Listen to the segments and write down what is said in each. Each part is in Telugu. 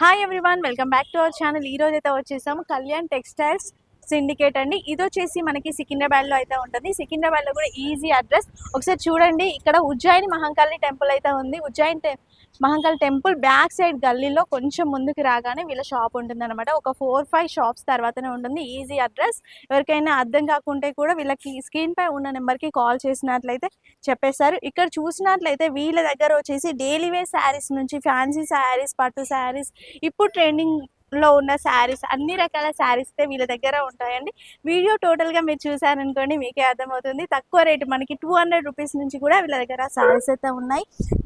Hi everyone, welcome back to our channel. ఈ రోజు అయితే వచ్చేసాము కళ్యాణ్ టెక్స్టైల్స్ సిండికేట్ అండి. ఇది వచ్చేసి మనకి సికింద్రాబాద్లో అయితే ఉంటుంది. సికింద్రాబాద్లో కూడా ఈజీ అడ్రస్. ఒకసారి చూడండి, ఇక్కడ ఉజ్జయిని మహంకాళి టెంపుల్ అయితే ఉంది. మహంకాళి టెంపుల్ బ్యాక్ సైడ్ గల్లీలో కొంచెం ముందుకు రాగానే వీళ్ళ షాప్ ఉంటుంది అనమాట. ఒక 4-5 షాప్స్ తర్వాతనే ఉంటుంది. Easy address. ఎవరికైనా అర్థం కాకుంటే కూడా వీళ్ళకి స్క్రీన్ పై ఉన్న నెంబర్కి కాల్ చేసినట్లయితే చెప్పేశారు. ఇక్కడ చూసినట్లయితే వీళ్ళ దగ్గర వచ్చేసి డైలీ వేర్ శారీస్ నుంచి ఫ్యాన్సీ శారీస్, పట్టు శారీస్, ఇప్పుడు ట్రెండింగ్లో ఉన్న శారీస్, అన్ని రకాల శారీస్ అయితే వీళ్ళ దగ్గర ఉంటాయండి. వీడియో టోటల్గా మీరు చూసారనుకోండి మీకే అర్థమవుతుంది. తక్కువ రేటు మనకి 200 రూపీస్ నుంచి కూడా వీళ్ళ దగ్గర శారీస్ అయితే ఉన్నాయి.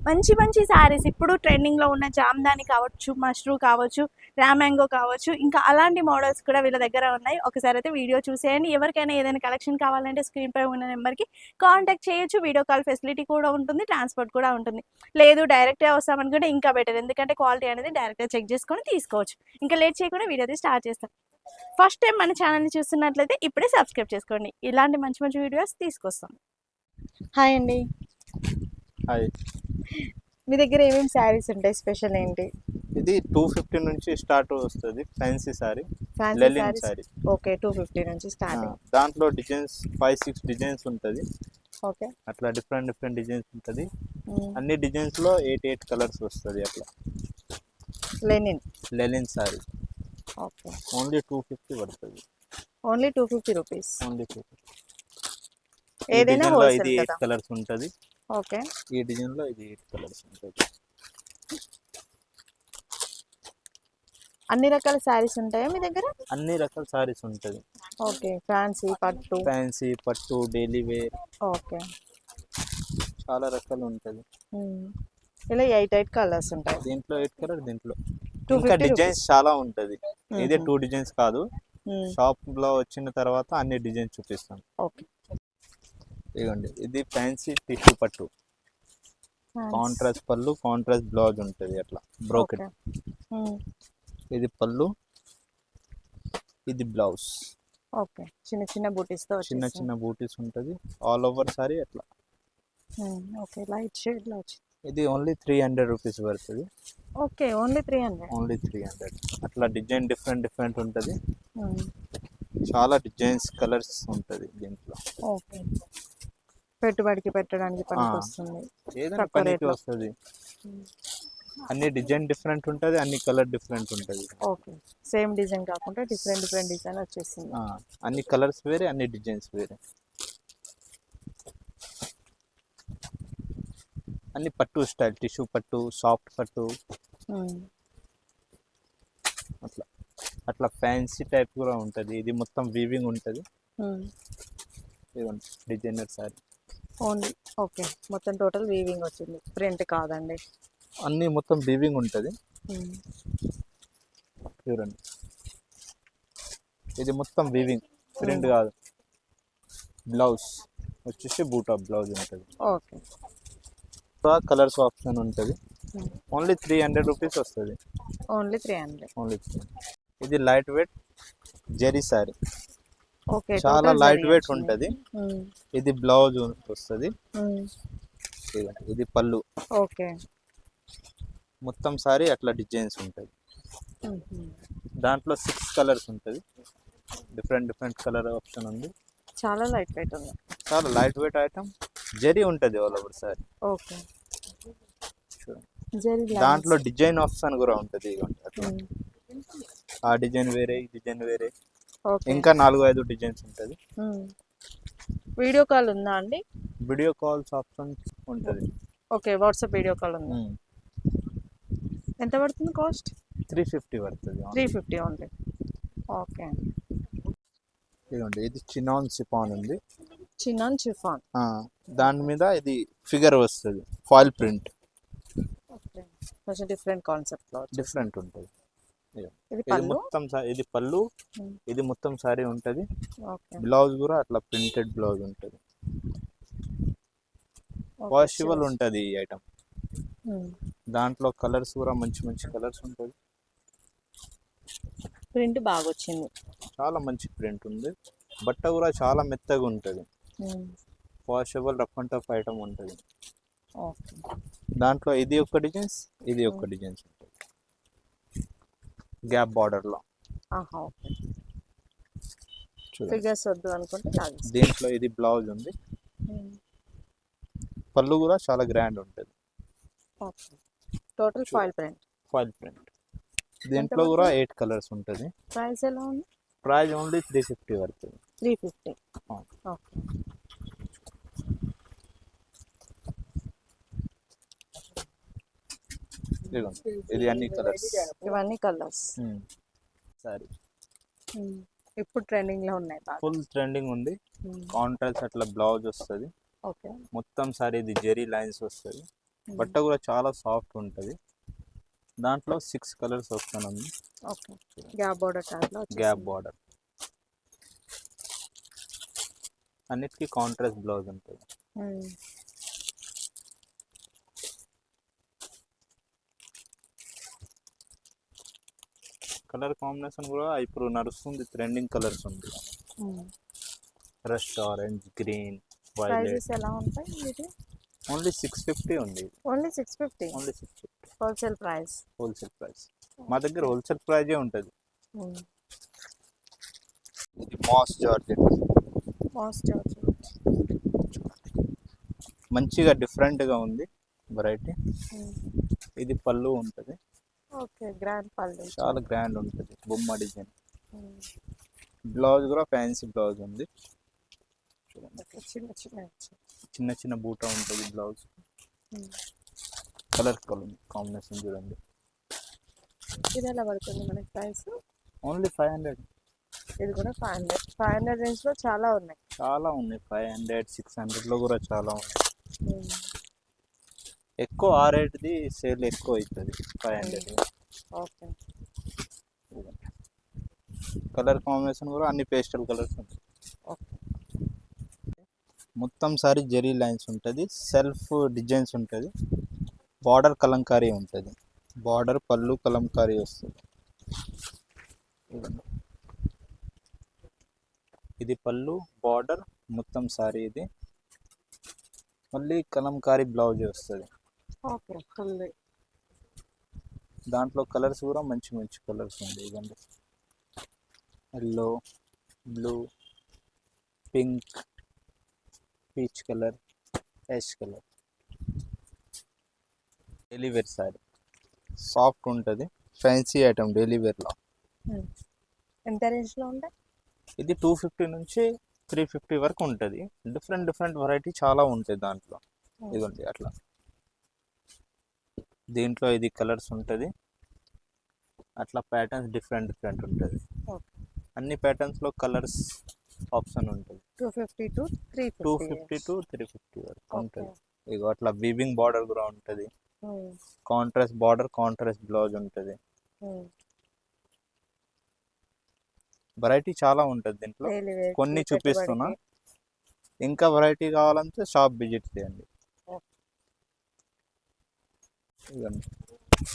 మంచి మంచి శారీస్, ఇప్పుడు ట్రెండింగ్లో ఉన్న జామ్దాని కావచ్చు, మష్రూ కావచ్చు, రామ్యాంగో కావచ్చు, ఇంకా అలాంటి మోడల్స్ కూడా వీళ్ళ దగ్గర ఉన్నాయి. ఒకసారి అయితే వీడియో చూసేయండి. ఎవరికైనా ఏదైనా కలెక్షన్ కావాలంటే స్క్రీన్ పై ఉన్న నెంబర్కి కాంటాక్ట్ చేయొచ్చు. వీడియో కాల్ ఫెసిలిటీ కూడా ఉంటుంది, ట్రాన్స్పోర్ట్ కూడా ఉంటుంది. లేదు డైరెక్ట్గా వస్తామనుకుంటే ఇంకా బెటర్, ఎందుకంటే క్వాలిటీ అనేది డైరెక్ట్గా చెక్ చేసుకొని తీసుకోవచ్చు. ఇంకా లేట్ చేయకుండా వీడియో అయితే స్టార్ట్ చేస్తాం. ఫస్ట్ టైం మన ఛానల్ని చూస్తున్నట్లయితే ఇప్పుడే సబ్స్క్రైబ్ చేసుకోండి. ఇలాంటి మంచి మంచి వీడియోస్ తీసుకొస్తాం. హాయ్ అండి. హాయ్. మీ దగ్గర ఏమేమి శారీస్ ఉంటాయి? స్పెషల్ ఏంటి? ఇది 250 నుంచి స్టార్ట్ వస్తుంది. ఫ్యాన్సీ సారీ, ఫ్యాన్సీ లెలిన్ శారీస్. సారీ. ఓకే, 250 నుంచి స్టార్టింగ్. దాంట్లో డిజైన్స్ 5-6 డిజైన్స్ ఉంటుంది. ఓకే. అట్లా డిఫరెంట్ డిజైన్స్ ఉంటుంది. అన్ని డిజైన్స్ లో 8 కలర్స్ వస్తుంది. అట్లా లెలిన్ సారీ ఓకే. ఓన్లీ 250 పడుతుంది. Only 250 rupees. ఓన్లీ 250. ఏదైనా లో ఇది హోల్సేల్ 8 కదా? కలర్స్ ఉంటుంది. ఓకే. ఈ డిజైన్ లో ఇది 8 కలర్స్ ఉంటుంది. అన్ని రకాల శారీస్ ఉంటాయా మీ దగ్గర? అన్ని రకాల సారీస్ ఉంటుంది. ఓకే. ఫ్యాన్సీ పట్టు, డైలీ వేర్, ఓకే. చాలా రకాలు ఉంటుంది. ఇలా 8 కలర్స్ ఉంటాయి. దీంట్లో 8 కలర్, దీంట్లో 250 ఇంకా డిజైన్స్ చాలా ఉంటది. ఇదే మ్మ్. 2 డిజైన్స్ కాదు, షాప్ లో వచ్చిన తర్వాత అన్ని డిజైన్స్ చూపిస్తాను. ఓకే. ఇదిగోండి, ఇది ఫ్యాన్సీ టిష్యూ పట్టు, కాంట్రాస్ట్ పళ్ళు, కాంట్రాస్ట్ బ్లౌజ్ ఉంటుంది. అట్లా బ్రోకెట్. ఇది పళ్ళు, ఇది బ్లౌజ్. ఓకే. చిన్న చిన్న బూటీస్ తో చిన్న బూటీస్ ఉంటుంది. ఆల్ ఓవర్ సారీ అట్లా. ఓకే. లైట్ షేడ్ లో వచ్చింది. ఇది ఓన్లీ 300 రూపీస్ పడుతుంది. ఓకే. ఓన్లీ 300. ఓన్లీ 300. అట్లా డిజైన్ డిఫరెంట్ ఉంటుంది. చాలా డిజైన్స్, కలర్స్ ఉంటుంది దీంట్లో. ఓకే. పెట్టుబడికి పెట్టడానికి పనికి వస్తుంది. ఏదైనా పనికి వస్తుంది. అన్ని డిజైన్ డిఫరెంట్ ఉంటుంది, అన్ని కలర్ డిఫరెంట్ ఉంటుంది. ఓకే. సేమ్ డిజైన్ కాకుండా డిఫరెంట్ డిజైన్ వచ్చేసింది. అన్ని కలర్స్ వేరే, అన్ని డిజైన్స్ వేరే. అన్ని పట్టు స్టైల్, టిష్యూ పట్టు, సాఫ్ట్ పట్టు, అట్లా అట్లా ఫ్యాన్సీ టైప్ కూడా ఉంటుంది. ఇది మొత్తం వీవింగ్ ఉంటుంది. Designer sorry only. ఓకే. మొత్తం టోటల్ వీవింగ్ వచ్చింది, ప్రింట్ కాదండి. అన్ని మొత్తం వీవింగ్ ఉంటుంది. చూడండి, ఇది మొత్తం వీవింగ్, ప్రింట్ కాదు. బ్లౌజ్ వచ్చేసి బూటా బ్లౌజ్ ఉంటుంది. ఓకే. కలర్స్ ఆప్షన్ ఉంటుంది. ఓన్లీ 300 రూపీస్ వస్తుంది. ఓన్లీ 300. ఓన్లీ 300. ఇది light weight zari sari. Okay. చాలా లైట్ వెయిట్ ఉంటుంది. ఇది బ్లౌజ్ వస్తుంది. ఇది పళ్ళు. ఓకే. మొత్తం సారీ అట్లా డిజైన్స్ ఉంటుంది. దాంట్లో 6 కలర్స్ ఉంటుంది. డిఫరెంట్ కలర్ ఆప్షన్ ఉంది. చాలా లైట్ వెయిట్ ఉంది. చాలా లైట్ వెయిట్ ఐటమ్. జెరీ ఉంటుంది ఆల్ ఓవర్ సారీ. ఓకే. దాంట్లో డిజైన్ ఆప్షన్ కూడా ఉంటుంది. ఇదిగోండి అట్లా. ఆ డిజైన్ వేరే, ఈ డిజైన్ వేరే, ఇంకా 4-5 డిజైన్స్ ఉంటుంది. వీడియో కాల్ ఉందా అండి? వీడియో కాల్స్ ఆప్షన్ ఉంటుంది. ఓకే. వాట్సాప్ వీడియో కాల్ ఉంది. ఎంత పడుతుంది కాస్ట్? 350 పడుతుంది. 350 ఓన్లీ. ఓకే. ఇదిగోండి, ఇది చినాన్ సిఫాన్ ఉంది. Chinon chiffon. దాని మీద ఇది ఫిగర్ వస్తుంది, ఫాయిల్ ప్రింట్. ఓకే. కొంచెం డిఫరెంట్ కాన్సెప్ట్ లో డిఫరెంట్ ఉంటుంది. ఇది మొత్తం ఇది పళ్ళు, ఇది మొత్తం సారీ ఉంటుంది. ఓకే. బ్లౌజ్ కూడా అట్లా ప్రింటెడ్ బ్లౌజ్ ఉంటుంది. వాషబుల్ ఉంటుంది ఈ ఐటమ్. దాంట్లో కలర్స్ కూడా మంచి కలర్స్ ఉంటుంది. ప్రింట్ బాగా వచ్చింది. చాలా మంచి ప్రింట్ ఉంది. బట్ట కూడా చాలా మెత్తగా ఉంటుంది. Washable rough and tough item ఉంటుంది. ఓకే. దాంట్లో ఇది ఒక డిజైన్స్, ఇది ఒక డిజైన్స్ ఉంటుంది. గ్యాప్ బార్డర్ లో ఆహా ఓకే. చూడండి. ఫిగర్స్ వద్దు అనుకుంటే లాగేసి. దీంట్లో ఇది బ్లౌజ్ ఉంది. పళ్ళు కూడా చాలా గ్రాండ్ ఉంటుంది. Okay. Total foil print. Foil print. దీంట్లో కూడా 8 కలర్స్ ఉంటుంది. ప్రైస్ ఎలా ఉంది? ప్రైస్ ఓన్లీ 350 పడుతుంది. 350. ఓకే. ఇది అన్ని కలర్స్. ఇవన్నీ కలర్స్. సారీ ఇప్పుడు ట్రెండింగ్ లో ఉన్నాయి బాగా. ఫుల్ ట్రెండింగ్ ఉంది. కాంట్రాస్ట్ అట్లా బ్లౌజ్ వస్తుంది. ఓకే. మొత్తం సారీ ఇది జెరీ లైన్స్ వస్తుంది. బట్ట కూడా చాలా సాఫ్ట్ ఉంటుంది. దాంట్లో 6 కలర్స్ వస్తుంది. ఓకే. గ్యాప్ బార్డర్ టైప్లో. Gap border. అన్నిటికీ కాంట్రాస్ట్ బ్లౌజ్ ఉంటుంది. కలర్ కాంబినేషన్ కూడా ఇప్పుడు నడుస్తుంది. ట్రెండింగ్ కలర్స్ ఉంది. Rust orange, green, violet. ఎలా ఉంటాయి ఇది? ఓన్లీ 650 ఉంది. Only 650. Only 650 wholesale price. Wholesale price. మా దగ్గర హోల్సేల్ ప్రైజే ఉంటుంది. ఇది మాస్ జార్జెట్. మాస్ జార్జెట్ మంచిగా డిఫరెంట్గా ఉంది వెరైటీ. ఇది పళ్ళు ఉంటుంది. ఓకే. గ్రాండ్ పళ్ళు. చాలా గ్రాండ్ ఉంటుంది. బొమ్మ డిజైన్. బ్లౌజ్ కూడా ఫ్యాన్సీ బ్లౌజ్ ఉంది. చిన్న చిన్న బూటా ఉంటుంది బ్లౌజ్. కలర్ కాంబినేషన్ చూడండి. ఇది ఎలా పడుతుంది మనకి ప్రైస్? ఓన్లీ 500. ఇది కూడా 500. 500 రేంజ్ లో చాలా ఉన్నాయి. చాలా ఉన్నాయి. 500, 600 లో కూడా చాలా ఉన్నాయి. ఎక్కువ ఆ రేట్ది సేల్ ఎక్కువ అవుతుంది. 500. ఓకే. కలర్ కాంబినేషన్ కూడా అన్ని పేస్టల్ కలర్స్ ఉంటాయి. ఓకే. మొత్తం సారీ జెరీ లైన్స్ ఉంటుంది. సెల్ఫ్ డిజైన్స్ ఉంటుంది. బార్డర్ కలంకారీ ఉంటుంది. బార్డర్ పళ్ళు కలంకారీ వస్తుంది. ఇది పళ్ళు, బార్డర్ మొత్తం సారీ. ఇది మళ్ళీ కలంకారీ బ్లౌజ్ వస్తుంది. ఓకే. ఫుల్. దాంట్లో కలర్స్ కూడా మంచి మంచి కలర్స్ ఉంది. ఇదండి yellow, blue, pink, peach colour, ash colour. Daily wear sari. Soft ఉంటుంది. ఫ్యాన్సీ ఐటమ్ డైలీ వేర్లో. ఎంత రేంజ్లో ఉంటాయి? ఇది 250 నుంచి 350 వరకు ఉంటుంది. డిఫరెంట్ డిఫరెంట్ వెరైటీ చాలా ఉంటాయి దాంట్లో. ఇదిగోండి అట్లా. దీంట్లో ఇది కలర్స్ ఉంటుంది. అట్లా ప్యాటర్న్స్ డిఫరెంట్ డిఫరెంట్ ఉంటుంది. అన్ని ప్యాటర్న్స్లో కలర్స్ ఆప్షన్ ఉంటుంది. 250 to 350. 250 to 350 వరకు ఉంటుంది. ఇగో అట్లా వీవింగ్ బార్డర్ కూడా ఉంటుంది. కాంట్రాస్ట్ బార్డర్, కాంట్రాస్ట్ బ్లౌజ్ ఉంటుంది. వెరైటీ చాలా ఉంటుంది దీంట్లో. కొన్ని చూపిస్తున్నా. ఇంకా వెరైటీ కావాలంటే షాప్ విజిట్ చేయండి.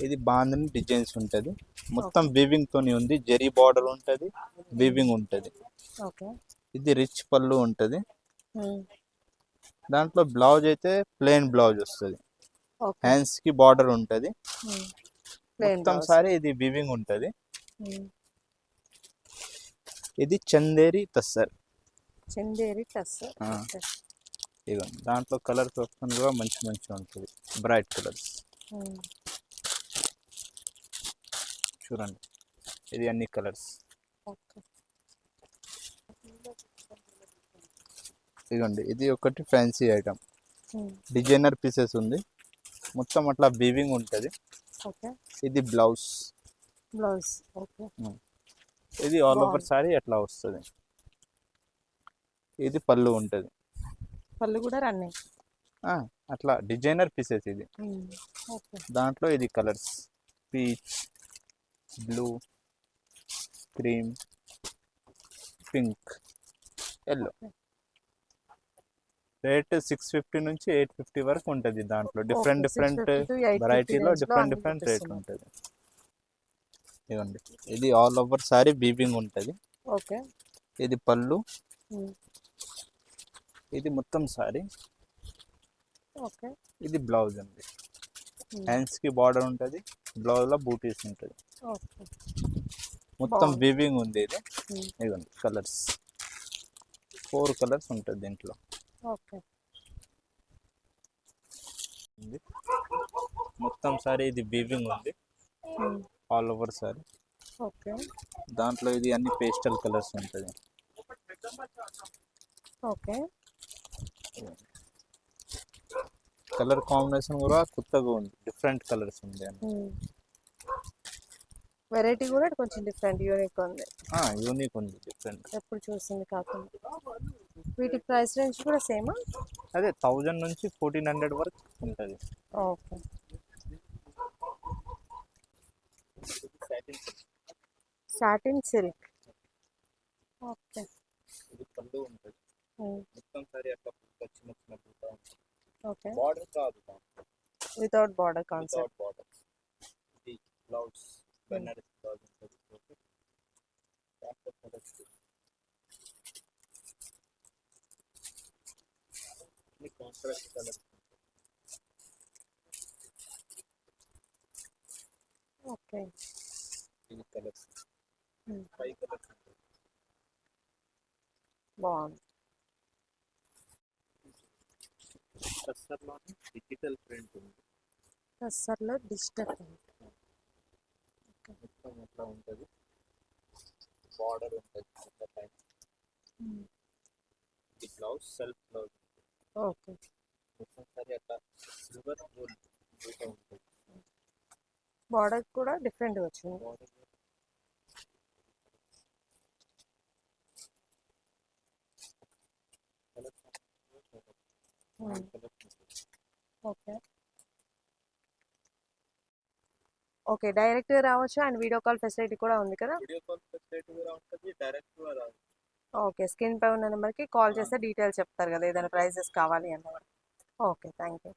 ఇది బాందని డిజైన్స్ ఉంటుంది. మొత్తం వీవింగ్ తోని ఉంది. జెరీ బార్డర్ ఉంటుంది, వీవింగ్ ఉంటుంది. ఇది రిచ్ పళ్ళు ఉంటుంది. దాంట్లో బ్లౌజ్ అయితే ప్లెయిన్ బ్లౌజ్ వస్తుంది. హ్యాండ్స్ కి బార్డర్ ఉంటుంది. మొత్తం సారీ ఇది వీవింగ్ ఉంటుంది. ఇది చందేరి టస్సర్. చందేరి టస్సర్. ఇదిగోండి. దాంట్లో కలర్స్ ఆప్షన్ కూడా మంచి మంచిగా ఉంటుంది. బ్రైట్ కలర్స్ చూడండి. ఇది అన్ని కలర్స్. ఇదిగోండి. ఇది ఒకటి ఫ్యాన్సీ ఐటమ్. డిజైనర్ పీసెస్ ఉంది. మొత్తం అట్లా వీవింగ్ ఉంటుంది. ఇది బ్లౌజ్. ఇది ఆల్ ఓవర్ సారీ అట్లా వస్తుంది. ఇది పళ్ళు ఉంటుంది. పళ్ళు కూడా రన్నింగ్. అట్లా డిజైనర్ పీసెస్ ఇది. దాంట్లో ఇది colours peach, blue, cream, pink, yellow. Rate 650 నుంచి 850 వరకు ఉంటుంది. దాంట్లో డిఫరెంట్ డిఫరెంట్ వెరైటీలో డిఫరెంట్ డిఫరెంట్ రేట్ ఉంటుంది. ఇవ్వండి. ఇది ఆల్ ఓవర్ సారీ వీవింగ్ ఉంటుంది. ఇది పళ్ళు. ఇది మొత్తం సారీ. ఇది బ్లౌజ్ అండి. హ్యాండ్స్ కి బార్డర్ ఉంటుంది, బ్లౌజ్ లో బూటీస్ ఉంటుంది. ఓకే. మొత్తం బాగుంది. వీవింగ్ ఉంది ఇది. ఉమ్. ఇదిగోండి కలర్స్ 4 కలర్స్ ఉంటుంది దీంట్లో. ఓకే. ఉంది. మొత్తం సారీ ఇది వీవింగ్ ఉంది um. All over sari. Okay. దాంట్లో ఇది అన్ని పేస్టల్ కలర్స్ ఉంటుంది. ఓకే. కలర్ కాంబినేషన్ కూడా కొత్తగా ఉంది, డిఫరెంట్ కలర్స్ ఉంది అని. వెరైటీ కూడా కొంచెం డిఫరెంట్ యూనిక్ ఉంది. యూనిక్ ఉంది, డిఫరెంట్. ఎప్పుడు చూసింది కాకుండా. వీటి ప్రైస్ రేంజ్ కూడా సేమా? అదే 1000 నుంచి 1400 వరకు ఉంటుంది. ఓకే. Satin silk. ఓకే. ఇది పళ్ళు ఉంటుంది. ఉమ్. మొత్తం సారీ అట్లా చిన్న చిన్న బుట్ట ఉంటుంది. ఓకే. బార్డర్ కాదు, without border without concept. Border. ఇది బ్లౌజ్ బెనారస్ బ్లౌజ్ ఉంటుంది. దాంట్లో colours అన్ని కాంట్రాస్ట్ కలర్స్. ఓకే. ఇది కలర్స్ ఉమ్. 5 కలర్స్ ఉంటుంది. బాగుంది. కస్టర్లోనే డిజిటల్ ప్రింట్ ఉంది. టస్సర్లో డిజిటల్. మొత్తం అట్లా ఉంటుంది. బార్డర్ ఉంటుంది మొత్తం పైన. ఇది బ్లౌజ్ సెల్ఫ్ బ్లౌజ్. ఓకే. మొత్తం సారీ అట్లా సిల్వర్ గోల్డ్ ఉంటుంది. బార్డర్ కూడా డిఫరెంట్ వచ్చింది. Border okay. ఓకే, డైరెక్ట్ రావచ్చు అండ్ వీడియో కాల్ ఫెసిలిటీ కూడా ఉంది కదా? వీడియో కాల్ ఫెసిలిటీ కూడా ఉంటుంది, డైరెక్ట్ కూడా రాదు. ఓకే, స్క్రీన్ పై ఉన్న నెంబర్కి కాల్ చేస్తే డీటెయిల్స్ చెప్తారు కదా ఏదైనా ప్రైజెస్ కావాలి అన్నమాట. Okay, thank you.